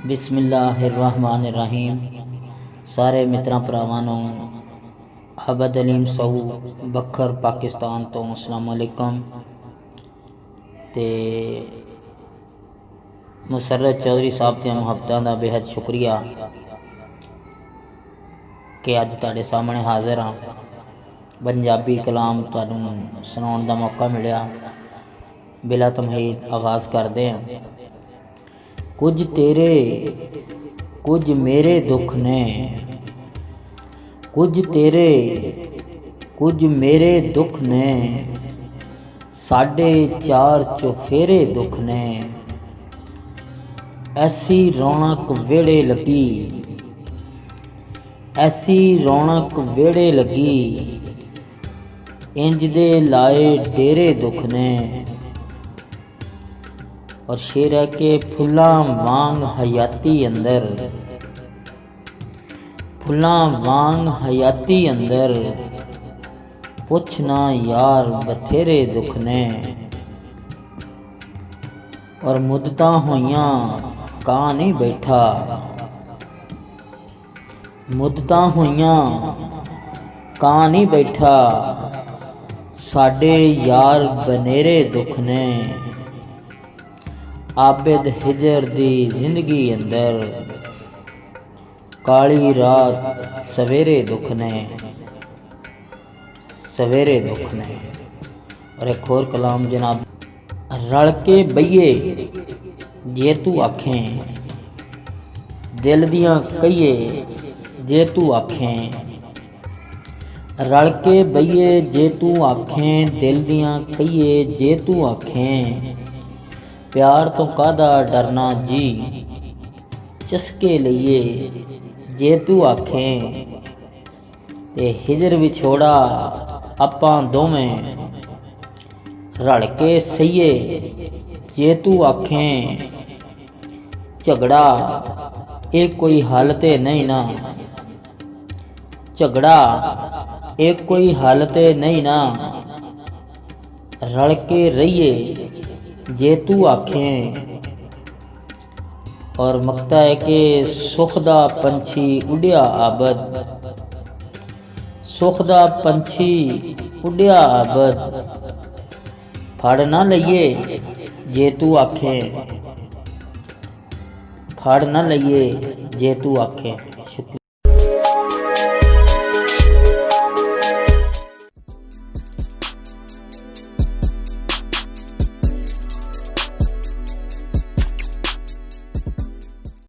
बिस्मिल्लाहिर्रहमानिर्रहीम। सारे मित्रां भरावां नूं अबद अलीम सऊ बखर पाकिस्तान तो अस्सलाम वालेकुम। ते मुसर्रत चौधरी साहब दियां मुहब्बतां दा बेहद शुक्रिया कि अज तुहाडे सामने हाज़र हाँ। पंजाबी कलाम तुहानूं सुनाउण दा मौका मिलिया। बिला तमहीद आगाज़ करदे हैं। कुछ तेरे कुछ मेरे दुख ने, कुछ तेरे कुछ मेरे दुख ने, साढ़े चार चुफेरे दुख ने। ऐसी रौनक वेड़े लगी, ऐसी रौनक वेड़े लगी, इंज दे लाए डेरे दुख ने। और शेर है के फुल्लां वांग हयाती अंदर, फुल्लां वांग हयाती अंदर, पुछना यार बथेरे दुख ने। और मुद्दतां होइयां कां नहीं बैठा, मुद्दतां होइयां कां नहीं बैठा, साडे यार बनेरे दुख ने। आबिद हिजर दी जिंदगी अंदर, काली रात सवेरे दुख ने, सवेरे दुख ने। और एक होर कलाम जनाब, रल के बईए जे तू आखें, दिल दियां कहिए जे तू आखें। रल के बईए जे तू आखें, दिल दियां कहिए जे तू आखें। प्यार तो कादा डरना जी, चस्के लईए जे तू आखें। ते हिजर विछोड़ा आपां दोवें, रल के सईए जे तू आखें। झगड़ा ये कोई हल ते नहीं ना, झगड़ा ये कोई हल ते नहीं ना, रल के रहिए जे तू आखें। और मकता है कि सुख दा पंछी उड़िया आबद, सुख दा पंछी उड़िया आबद, फड़ ना लईए जे तू आखें, फड़ ना लईए जे तू आखें।